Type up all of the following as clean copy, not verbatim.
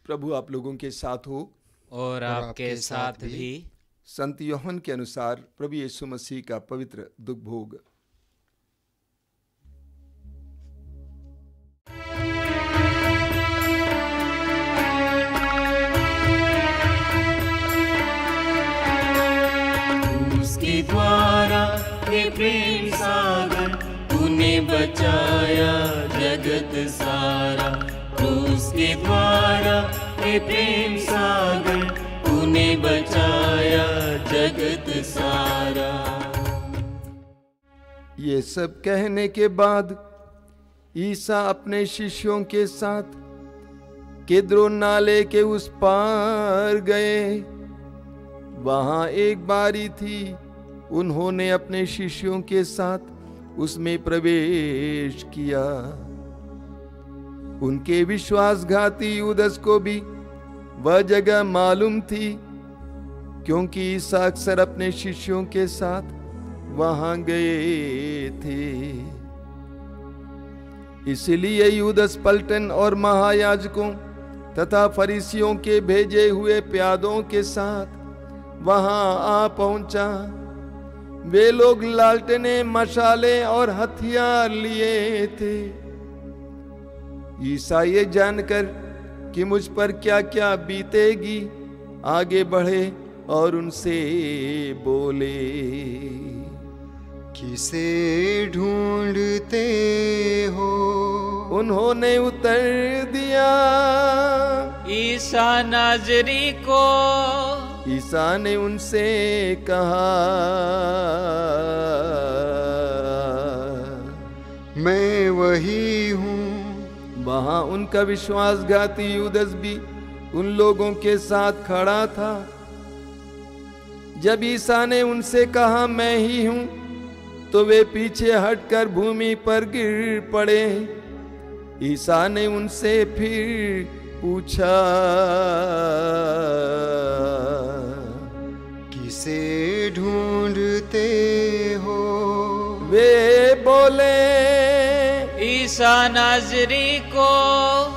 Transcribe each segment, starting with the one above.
प्रभु आप लोगों के साथ हो और आपके साथ भी। संत यूहन्ना के अनुसार प्रभु यीशु मसीह का पवित्र दुख भोग। उसके द्वारा हे प्रेम सागर तूने बचाया जगत सारा। क्रूस के द्वारा हे प्रेम सागर तूने बचाया जगत सारा। ये सब कहने के बाद ईसा अपने शिष्यों के साथ किद्रोन नाले के उस पार गए। वहां एक बारी थी, उन्होंने अपने शिष्यों के साथ उसमें प्रवेश किया। उनके विश्वासघाती यूदस को भी वह जगह मालूम थी, क्योंकि ईसा अक्सर अपने शिष्यों के साथ वहां गए थे। इसलिए यूदस पलटन और महायाजकों तथा फरीसियों के भेजे हुए प्यादों के साथ वहां आ पहुंचा। वे लोग लालटेने, मशाले और हथियार लिए थे। ईसा ये जानकर कि मुझ पर क्या क्या बीतेगी, आगे बढ़े और उनसे बोले, किसे ढूंढते हो? उन्होंने उत्तर दिया, ईसा नाजरी को। ईसा ने उनसे कहा, मैं वही हूँ। वहां उनका विश्वासघाती यूदस भी उन लोगों के साथ खड़ा था। जब ईसा ने उनसे कहा मैं ही हूं, तो वे पीछे हटकर भूमि पर गिर पड़े। ईसा ने उनसे फिर पूछा, किसे ढूंढते हो? वे बोले, ईसा नाजरी को।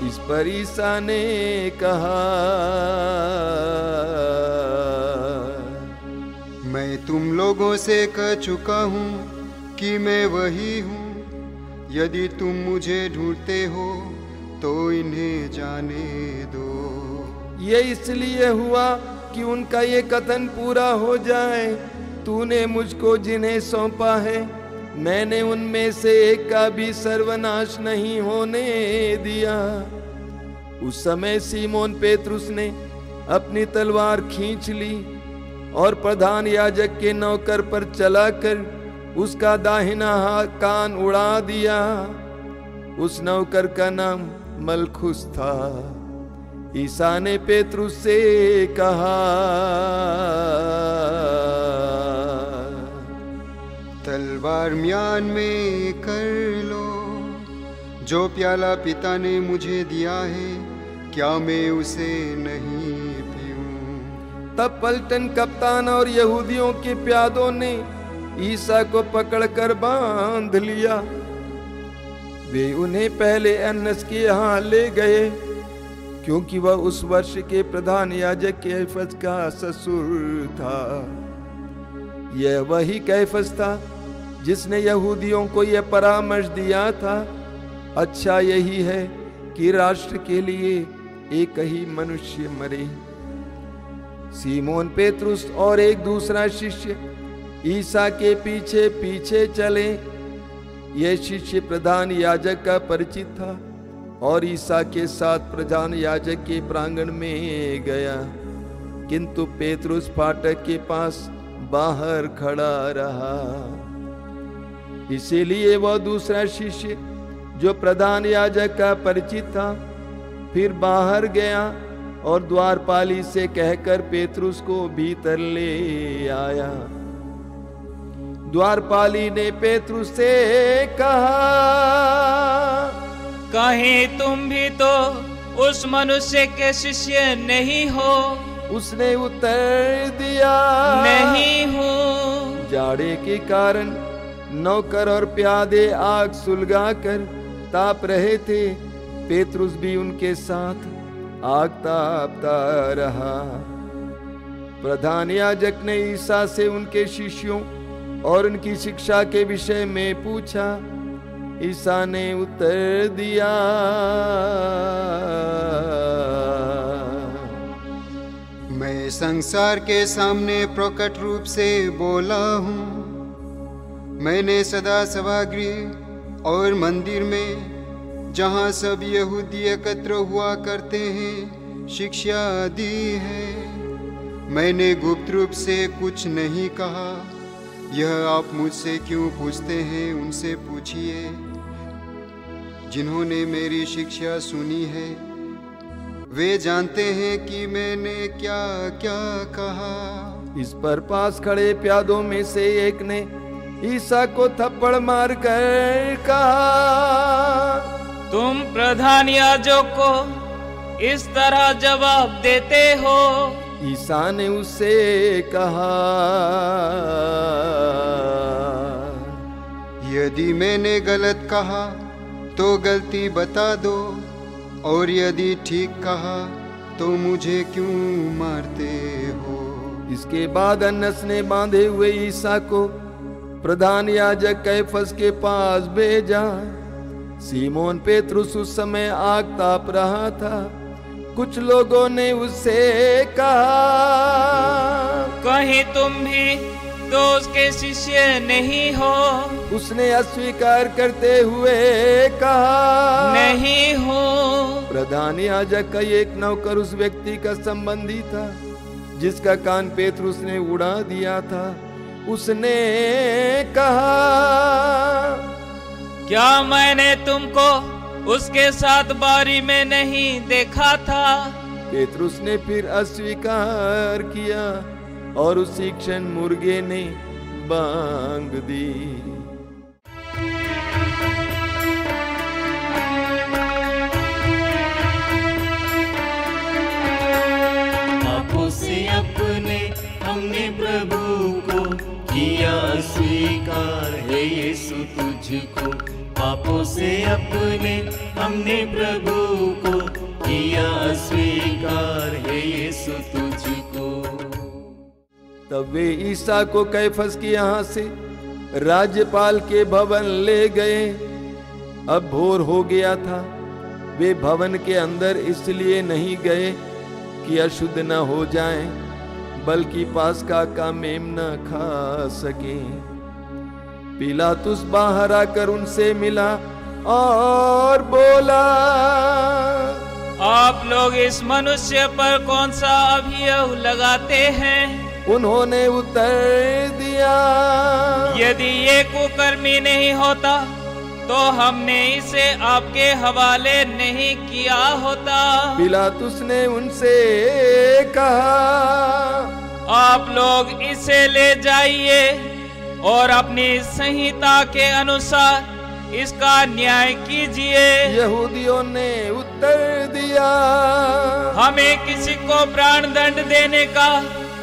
इस पर ईसा ने कहा, मैं तुम लोगों से कह चुका हूँ कि मैं वही हूँ। यदि तुम मुझे ढूंढते हो तो इन्हें जाने दो। ये इसलिए हुआ कि उनका ये कथन पूरा हो जाए, तूने मुझको जिन्हें सौंपा है, मैंने उनमें से एक का भी सर्वनाश नहीं होने दिया। उस समय सीमोन पेतरुस ने अपनी तलवार खींच ली और प्रधान याजक के नौकर पर चलाकर उसका दाहिना कान उड़ा दिया। उस नौकर का नाम मलखुस था। ईसा ने पेतरुस से कहा, तलवार म्यान में कर लो। जो प्याला पिता ने मुझे दिया है, क्या मैं उसे नहीं पीऊं? तब पलटन कप्तान और यहूदियों के प्यादों ने ईसा को पकड़कर बांध लिया। वे उन्हें पहले अन्नस के यहाँ ले गए, क्योंकि वह उस वर्ष के प्रधान याजक कैफस का ससुर था। यह वही कैफस था जिसने यहूदियों को यह परामर्श दिया था, अच्छा यही है कि राष्ट्र के लिए एक ही मनुष्य मरे। सीमोन पेतरुस और एक दूसरा शिष्य ईसा के पीछे पीछे चले। यह शिष्य प्रधान याजक का परिचित था और ईसा के साथ प्रधान याजक के प्रांगण में गया, किंतु पेतरुस फाटक के पास बाहर खड़ा रहा। इसीलिए वह दूसरा शिष्य जो प्रधान याजक का परिचित था फिर बाहर गया और द्वारपाली से कहकर पेतरुस को भीतर ले आया। द्वारपाली ने पेतरुस से कहा, कहीं तुम भी तो उस मनुष्य के शिष्य नहीं हो? उसने उत्तर दिया, नहीं हूँ। जाड़े के कारण नौकर और प्यादे आग सुलगाकर ताप रहे थे। पेतरुस भी उनके साथ आग तापता रहा। प्रधान याजक ने ईसा से उनके शिष्यों और उनकी शिक्षा के विषय में पूछा। ईसा ने उत्तर दिया, मैं संसार के सामने प्रकट रूप से बोला हूँ। मैंने सदा सभागृह और मंदिर में, जहाँ सब यहूदी एकत्र हुआ करते हैं, शिक्षा दी है। मैंने गुप्त रूप से कुछ नहीं कहा। यह आप मुझसे क्यों पूछते हैं, उनसे पूछिए जिन्होंने मेरी शिक्षा सुनी है। वे जानते हैं कि मैंने क्या क्या कहा। इस पर पास खड़े प्यादों में से एक ने ईसा को थप्पड़ मारकर कहा, तुम प्रधान याजक को इस तरह जवाब देते हो? ईसा ने उससे कहा, यदि मैंने गलत कहा तो गलती बता दो, और यदि ठीक कहा तो मुझे क्यों मारते हो। इसके बाद अन्नस ने बांधे हुए ईसा को प्रधान याजक कैफस के पास भेजा। सीमोन पेतरुस उस समय आग ताप रहा था। कुछ लोगों ने उससे कहा, कहीं तुम भी तो उसके शिष्य नहीं हो? उसने अस्वीकार करते हुए कहा, नहीं हूँ। प्रधान याजक का एक नौकर उस व्यक्ति का संबंधी था जिसका कान पेतरुस ने उड़ा दिया था। उसने कहा, क्या मैंने तुमको उसके साथ बारी में नहीं देखा था? पेतरुस ने फिर अस्वीकार किया और उसी क्षण मुर्गे ने बांग दी। पापों से अपने हमने प्रभु को किया स्वीकार, है यीशु तुझको। पापों से अपने हमने प्रभु को किया स्वीकार, है यीशु तुझको। तब वे ईसा को कैफस के यहाँ से राज्यपाल के भवन ले गए। अब भोर हो गया था। वे भवन के अंदर इसलिए नहीं गए कि अशुद्ध न हो जाएं, बल्कि पास्का का मेमना खा सके। पिलातुस बाहर आकर उनसे मिला और बोला, आप लोग इस मनुष्य पर कौन सा अभियोग लगाते हैं? उन्होंने उत्तर दिया, यदि ये कुकर्मी नहीं होता तो हमने इसे आपके हवाले नहीं किया होता। पिलातुस ने उनसे कहा, आप लोग इसे ले जाइए और अपनी संहिता के अनुसार इसका न्याय कीजिए। यहूदियों ने उत्तर दिया, हमें किसी को प्राण दंड देने का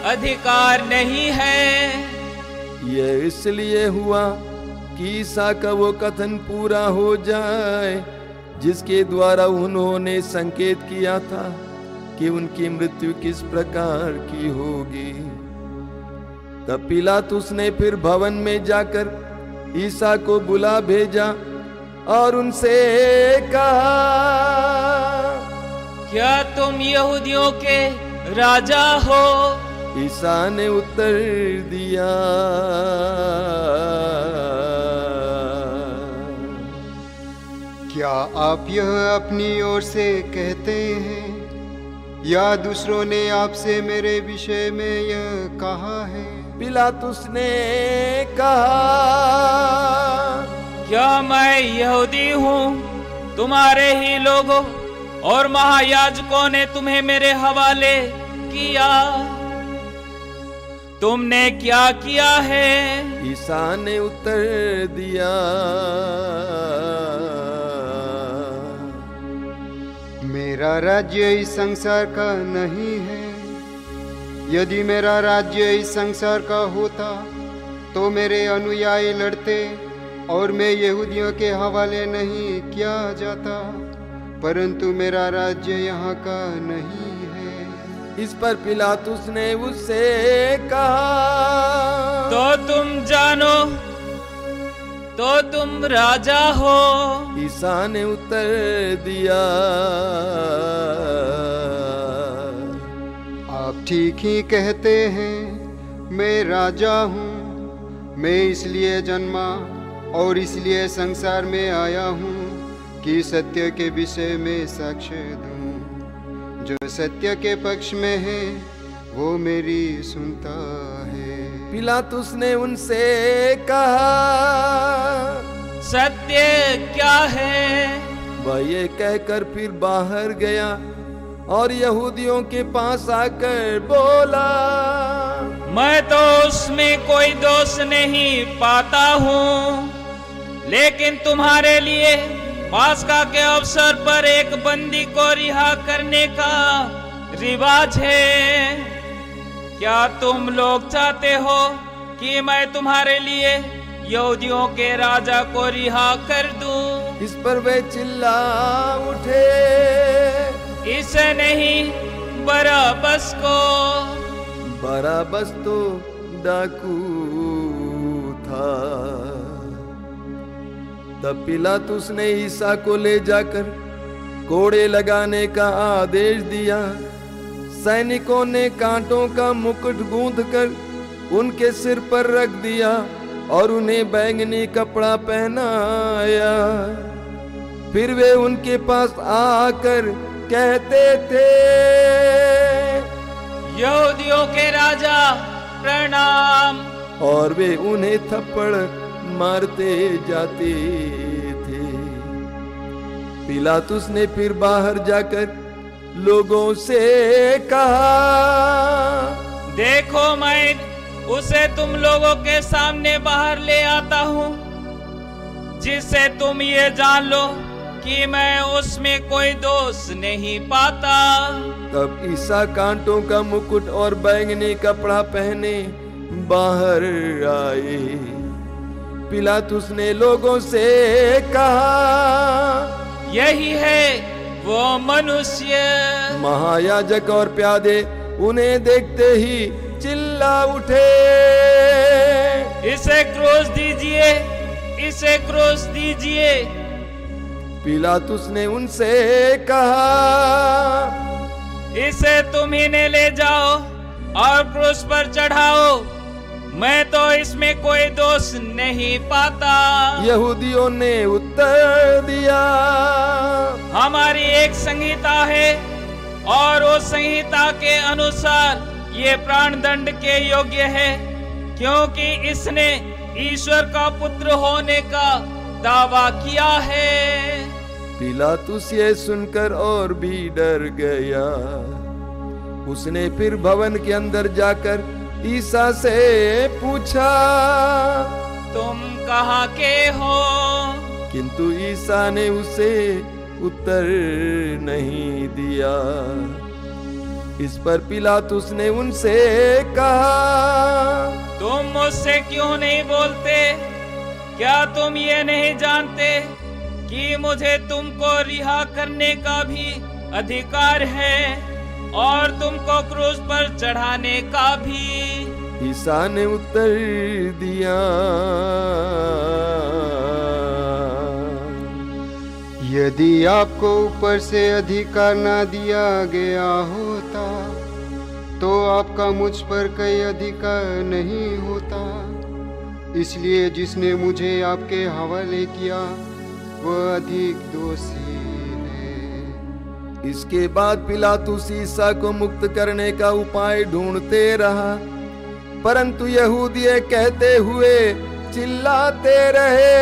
अधिकार नहीं है। यह इसलिए हुआ कि ईसा का वो कथन पूरा हो जाए जिसके द्वारा उन्होंने संकेत किया था कि उनकी मृत्यु किस प्रकार की होगी। तब पिलातुस ने फिर भवन में जाकर ईसा को बुला भेजा और उनसे कहा, क्या तुम यहूदियों के राजा हो? ईसा ने उत्तर दिया, क्या आप यह अपनी ओर से कहते हैं या दूसरों ने आपसे मेरे विषय में यह कहा है? पिलातुस ने कहा, क्या मैं यहूदी हूँ? तुम्हारे ही लोगों और महायाजकों ने तुम्हें मेरे हवाले किया। तुमने क्या किया है? ईसा ने उत्तर दिया, मेरा राज्य इस संसार का नहीं है। यदि मेरा राज्य इस संसार का होता तो मेरे अनुयायी लड़ते और मैं यहूदियों के हवाले नहीं किया जाता। परंतु मेरा राज्य यहाँ का नहीं है। इस पर पिलातुस ने उससे कहा, तो तुम जानो, तो तुम राजा हो। ईसा ने उत्तर दिया, आप ठीक ही कहते हैं, मैं राजा हूँ। मैं इसलिए जन्मा और इसलिए संसार में आया हूँ कि सत्य के विषय में साक्ष्य दूं। जो सत्य के पक्ष में है वो मेरी सुनता है। पिलातुस ने उनसे कहा, सत्य क्या है? वह ये कहकर फिर बाहर गया और यहूदियों के पास आकर बोला, मैं तो उसमें कोई दोष नहीं पाता हूँ, लेकिन तुम्हारे लिए पास्का के अवसर पर एक बंदी को रिहा करने का रिवाज है। क्या तुम लोग चाहते हो कि मैं तुम्हारे लिए यहूदियों के राजा को रिहा कर दूं? इस पर वे चिल्ला उठे, इसे नहीं, बराबस को। बराबस तो डाकू था। तब पिलातुस ने ईसा को ले जाकर कोड़े लगाने का आदेश दिया। सैनिकों ने कांटों का मुकुट गूंथकर उनके सिर पर रख दिया और उन्हें बैंगनी कपड़ा पहनाया। फिर वे उनके पास आकर कहते थे, यहूदियों के राजा प्रणाम। और वे उन्हें थप्पड़ मारते जाते थे। पिलातुस ने फिर बाहर जाकर लोगों से कहा, देखो, मैं उसे तुम लोगों के सामने बाहर ले आता हूँ, जिससे तुम ये जान लो कि मैं उसमें कोई दोष नहीं पाता। तब ईसा कांटों का मुकुट और बैंगनी कपड़ा पहने बाहर आए। पिलातुस ने लोगों से कहा, यही है वो मनुष्य। महायाजक और प्यादे उन्हें देखते ही चिल्ला उठे, इसे क्रूस दीजिए, इसे क्रूस दीजिए। पिलातुस ने उनसे कहा, इसे तुम ही ने ले जाओ और क्रूस पर चढ़ाओ, मैं तो इसमें कोई दोष नहीं पाता। यहूदियों ने उत्तर दिया, हमारी एक संहिता है और उस संहिता के अनुसार ये प्राण दंड के योग्य है, क्योंकि इसने ईश्वर का पुत्र होने का दावा किया है। पिलातुस ये सुनकर और भी डर गया। उसने फिर भवन के अंदर जाकर ईसा से पूछा, तुम कहाँ के हो? किंतु ईसा ने उसे उत्तर नहीं दिया। इस पर पिलातुस ने उनसे कहा, तुम मुझसे क्यों नहीं बोलते? क्या तुम ये नहीं जानते कि मुझे तुमको रिहा करने का भी अधिकार है और तुमको क्रूस पर चढ़ाने का भी? ईसा ने उत्तर दिया, यदि आपको ऊपर से अधिकार ना दिया गया होता तो आपका मुझ पर कोई अधिकार नहीं होता। इसलिए जिसने मुझे आपके हवाले किया वह अधिक दोषी है। इसके बाद पिलातुस ईसा को मुक्त करने का उपाय ढूंढते रहा, परंतु यहूदी कहते हुए चिल्लाते रहे,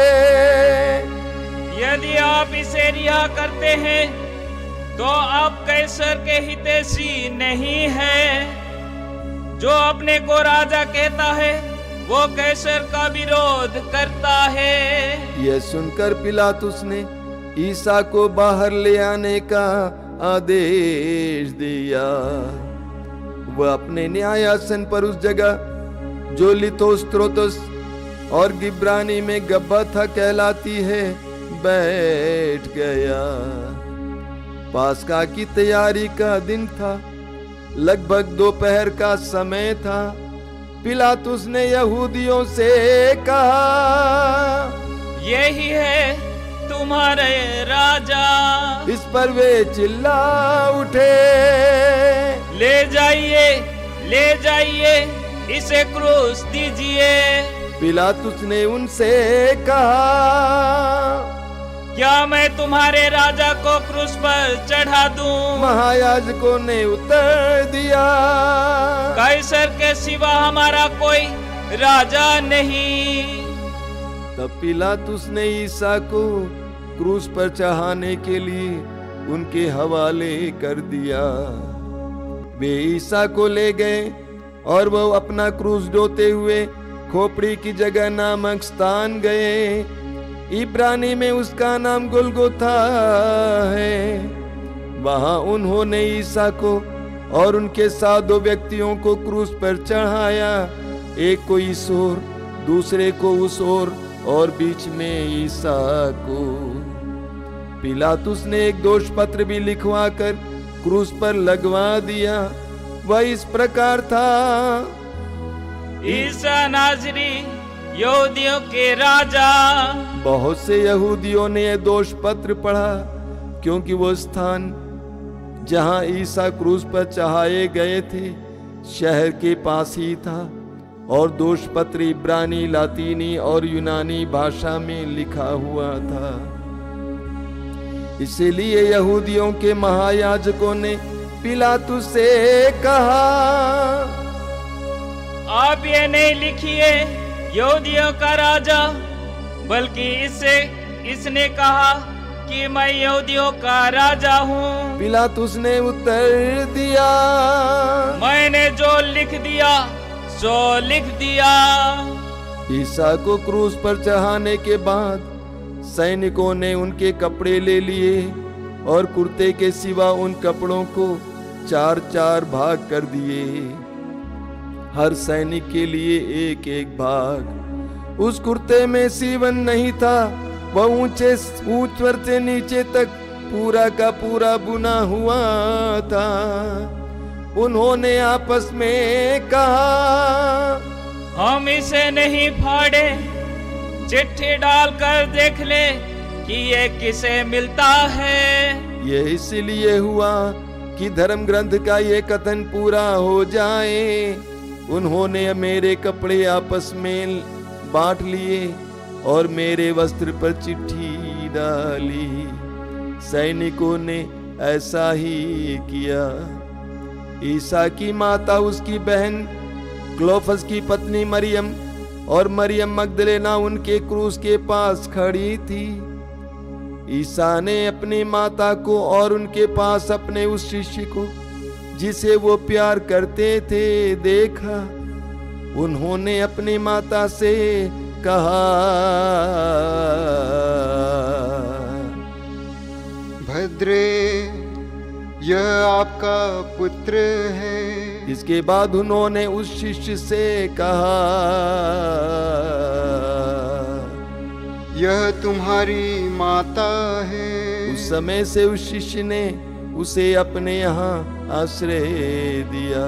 यदि आप इसे रिहा करते हैं तो आप कैसर के हितैषी नहीं है। जो अपने को राजा कहता है वो कैसर का विरोध करता है। यह सुनकर पिलातुस ने ईसा को बाहर ले आने का आदेश दिया। वह अपने न्यायासन पर उस जगह जो लिथोस्त्रोतस और गिब्रानी में गब्बथा कहलाती है बैठ गया। पास्का की तैयारी का दिन था, लगभग दोपहर का समय था। पिलातुस ने यहूदियों से कहा, यही है तुम्हारे राजा। इस पर वे चिल्ला उठे, ले जाइए, इसे क्रूस दीजिए। पिलातुस ने उनसे कहा, क्या मैं तुम्हारे राजा को क्रूस पर चढ़ा दूं? महायाजकों ने उत्तर दिया, कैसर के सिवा हमारा कोई राजा नहीं। तब पिलातुस ने ईसा को क्रूस पर चढ़ाने के लिए उनके हवाले कर दिया। वे ईसा को ले गए और वह अपना क्रूस ढोते हुए खोपड़ी की जगह नामक स्थान गए। इब्रानी में उसका नाम गुलगुथा है। वहां उन्होंने ईसा को और उनके साथ 2 व्यक्तियों को क्रूस पर चढ़ाया, एक को इस ओर, दूसरे को उस ओर, और बीच में ईसा को। पिलातुस ने एक दोष पत्र भी लिखवा कर क्रूस पर लगवा दिया। वह इस प्रकार था, ईसा नाज़री यहूदियों के राजा। बहुत से यहूदियों ने यह दोष पत्र पढ़ा, क्योंकि वो स्थान जहां ईसा क्रूस पर चढ़ाए गए थे शहर के पास ही था, और दोष पत्र इब्रानी, लातीनी और यूनानी भाषा में लिखा हुआ था। इसीलिए यहूदियों के महायाजकों ने पिलातुस से कहा, आप ये नहीं लिखिए यहूदियों का राजा, बल्कि इसने कहा कि मैं यहूदियों का राजा हूँ। पिलातुस ने उत्तर दिया, मैंने जो लिख दिया सो लिख दिया। ईसा को क्रूस पर चढ़ाने के बाद सैनिकों ने उनके कपड़े ले लिए और कुर्ते के सिवा उन कपड़ों को 4-4 भाग कर दिए, हर सैनिक के लिए एक एक भाग। उस कुर्ते में सीवन नहीं था, वह ऊंच से नीचे तक पूरा का पूरा बुना हुआ था। उन्होंने आपस में कहा, हम इसे नहीं फाड़े, चिट्ठी डालकर देख ले कि ये किसे मिलता है। ये इसलिए हुआ कि धर्म ग्रंथ का ये कथन पूरा हो जाए। उन्होंने मेरे कपड़े आपस में बांट लिए और मेरे वस्त्र पर चिट्ठी डाली। सैनिकों ने ऐसा ही किया। ईसा की माता, उसकी बहन क्लोफस की पत्नी मरियम और मरियम मगदलेना उनके क्रूस के पास खड़ी थी। ईसा ने अपनी माता को और उनके पास अपने उस शिष्य को जिसे वो प्यार करते थे देखा। उन्होंने अपनी माता से कहा, भद्रे, यह आपका पुत्र है। इसके बाद उन्होंने उस शिष्य से कहा, यह तुम्हारी माता है। उस समय से उस शिष्य ने उसे अपने यहाँ आश्रय दिया।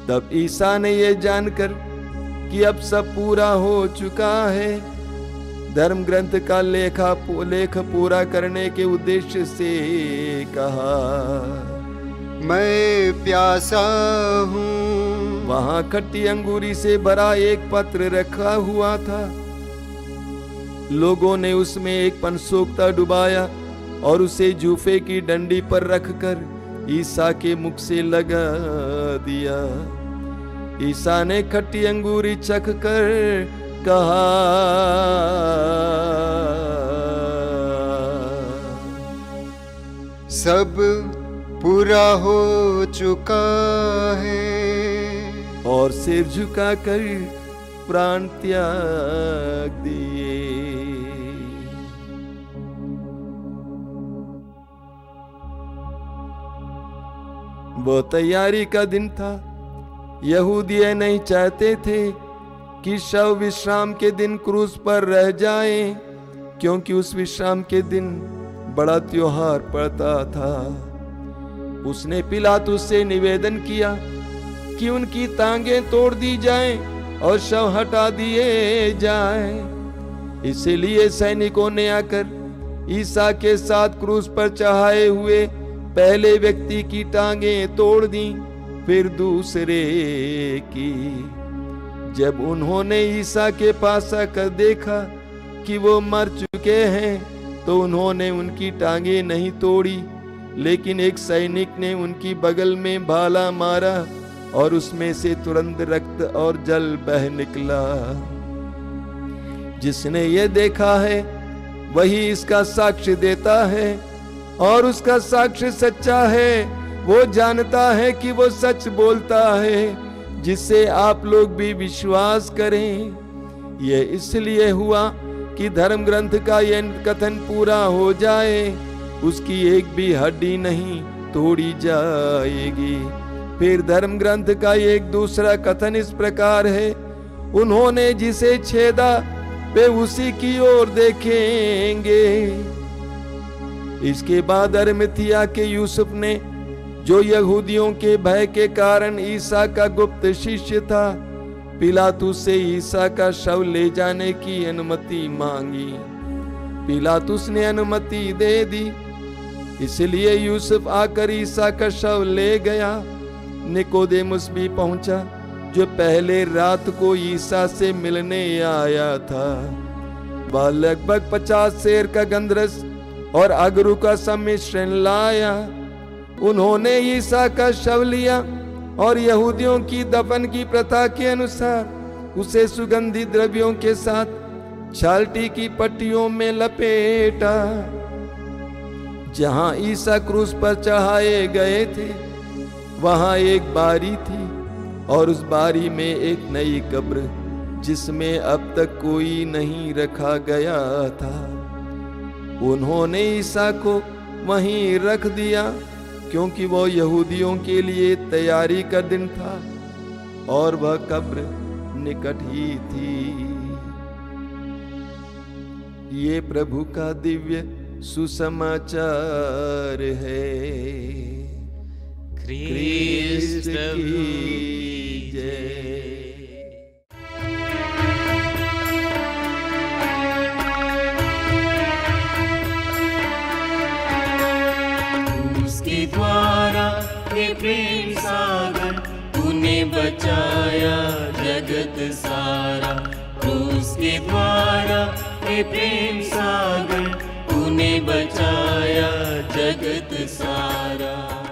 तब ईसा ने यह जानकर कि अब सब पूरा हो चुका है, धर्म ग्रंथ का लेख पूरा करने के उद्देश्य से कहा, मैं प्यासा हूँ। वहां खट्टी अंगूरी से भरा एक पत्र रखा हुआ था। लोगों ने उसमें एक पनसोखता डुबाया और उसे जूफे की डंडी पर रखकर ईसा के मुख से लगा दिया। ईसा ने खट्टी अंगूरी चख कर कहा, सब पूरा हो चुका है, और सिर झुकाकर प्राण त्याग दिए। वो तैयारी का दिन था। यहूदी नहीं चाहते थे कि शव विश्राम के दिन क्रूस पर रह जाए, क्योंकि उस विश्राम के दिन बड़ा त्योहार पड़ता था। उसने पिलातुस से निवेदन किया कि उनकी टांगें तोड़ दी जाएं और शव हटा दिए जाएं। इसलिए सैनिकों ने आकर ईसा के साथ क्रूस पर चढ़ाए हुए पहले व्यक्ति की टांगें तोड़ दी, फिर दूसरे की। जब उन्होंने ईसा के पास आकर देखा कि वो मर चुके हैं, तो उन्होंने उनकी टांगें नहीं तोड़ी, लेकिन एक सैनिक ने उनकी बगल में भाला मारा और उसमें से तुरंत रक्त और जल बह निकला। जिसने ये देखा है वही इसका साक्ष्य देता है, और उसका साक्ष्य सच्चा है। वो जानता है कि वो सच बोलता है, जिससे आप लोग भी विश्वास करें। यह इसलिए हुआ कि धर्म ग्रंथ का यह कथन पूरा हो जाए, उसकी एक भी हड्डी नहीं तोड़ी जाएगी। फिर धर्म ग्रंथ का एक दूसरा कथन इस प्रकार है, उन्होंने जिसे छेदा वे उसी की ओर देखेंगे। इसके बाद अरिमथिया के यूसुफ ने, जो यहूदियों के भय के कारण ईसा का गुप्त शिष्य था, पिलातुस से ईसा का शव ले जाने की अनुमति मांगी। पिलातुस ने अनुमति दे दी। इसलिए यूसुफ आकर ईसा का शव ले गया। निकोदेमुस भी पहुंचा, जो पहले रात को ईसा से मिलने आया था। वह लगभग 50 सेर का गंधरस और अगरू का सम्मिश्रण लाया। उन्होंने ईसा का शव लिया और यहूदियों की दफन की प्रथा के अनुसार उसे सुगंधित द्रव्यों के साथ छालटी की पट्टियों में लपेटा। जहां ईसा क्रूस पर चढ़ाए गए थे, वहां एक बारी थी, और उस बारी में एक नई कब्र, जिसमें अब तक कोई नहीं रखा गया था। उन्होंने ईसा को वहीं रख दिया, क्योंकि वो यहूदियों के लिए तैयारी का दिन था और वह कब्र निकट ही थी। ये प्रभु का दिव्य सुसमाचार है। ख्रीस्त की जय। उसके द्वारा हे प्रेम सागर, तूने बचाया जगत सारा। क्रूस के द्वारा हे प्रेम सागर, तूने बचाया जगत सारा।